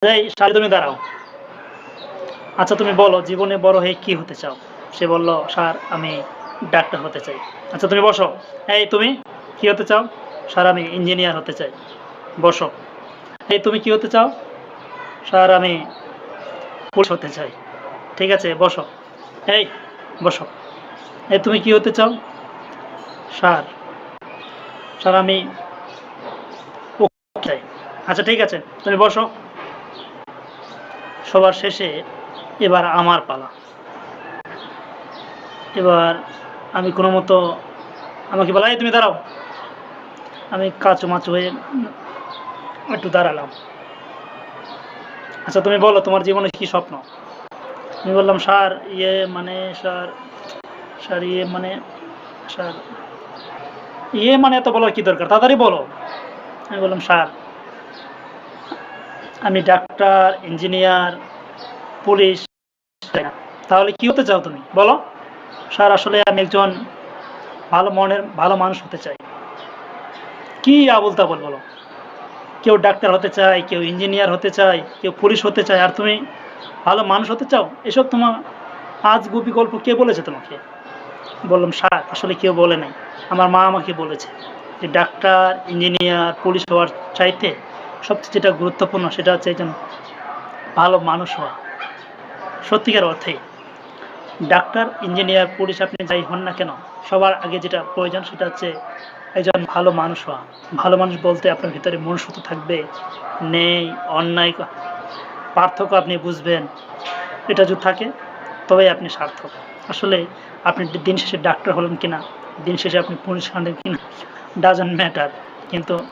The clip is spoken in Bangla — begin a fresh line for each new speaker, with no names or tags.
এই শাড়ি তুমি দাঁড়াও। আচ্ছা তুমি বলো জীবনে বড় হয়ে কি হতে চাও? সে বলল, "স্যার আমি ডাক্তার হতে চাই।" আচ্ছা তুমি বসো। এই তুমি কি হতে চাও? "স্যার আমি ইঞ্জিনিয়ার হতে চাই।" বসো। এই তুমি কি হতে চাও? "স্যার আমি পুলিশ হতে চাই।" ঠিক আছে বসো। এই বসো। এই তুমি কি হতে চাও? "স্যার, স্যার আমি উকিল চাই।" আচ্ছা ঠিক আছে তুমি বসো। সবার শেষে এবার আমার পালা। এবার আমি কোনোমতো আমাকে বলা, "এই তুমি দাঁড়াও।" আমি কাঁচুমাচু হয়ে একটু দাঁড়ালাম। আচ্ছা তুমি বলো তোমার জীবনে কি স্বপ্ন? আমি বললাম, "স্যার স্যার, স্যার স্যার এত বলার কি দরকার? তাড়াতাড়ি বলো।" আমি বললাম, "স্যার আমি ডাক্তার, ইঞ্জিনিয়ার, পুলিশ চাই না।" "তাহলে কি হতে চাও তুমি? বলো।" "স্যার আসলে আমি একজন ভালো মানুষ হতে চাই।" কি আবোল-তাবোল বলো। কেউ ডাক্তার হতে চায়, কেউ ইঞ্জিনিয়ার হতে চায়, কেউ পুলিশ হতে চায়, আর তুমি ভালো মানুষ হতে চাও? এসব তোমার আজগুবি গল্প কে বলেছে তোমাকে? বললাম, "স্যার আসলে কেউ বলে নাই। আমার মা আমাকে বলেছে যে ডাক্তার, ইঞ্জিনিয়ার, পুলিশ হওয়ার চাইতে সবচেয়ে যেটা গুরুত্বপূর্ণ সেটা হচ্ছে একজন ভালো মানুষ হওয়া।" সত্যিকার অর্থেই ডাক্তার, ইঞ্জিনিয়ার, পুলিশ আপনি যাই হন না কেন, সবার আগে যেটা প্রয়োজন সেটা হচ্ছে একজন ভালো মানুষ হওয়া। ভালো মানুষ বলতে আপনার ভিতরে মনুষ্যত্ব থাকবে, ন্যায়, অন্যায় পার্থক্য আপনি বুঝবেন। এটা যদি থাকে তবেই আপনি সার্থক। আসলে আপনি দিন শেষে ডাক্তার হলেন কিনা, দিন শেষে আপনি পুলিশ হলেন কিনা, ডাজন্ট ম্যাটার। কিন্তু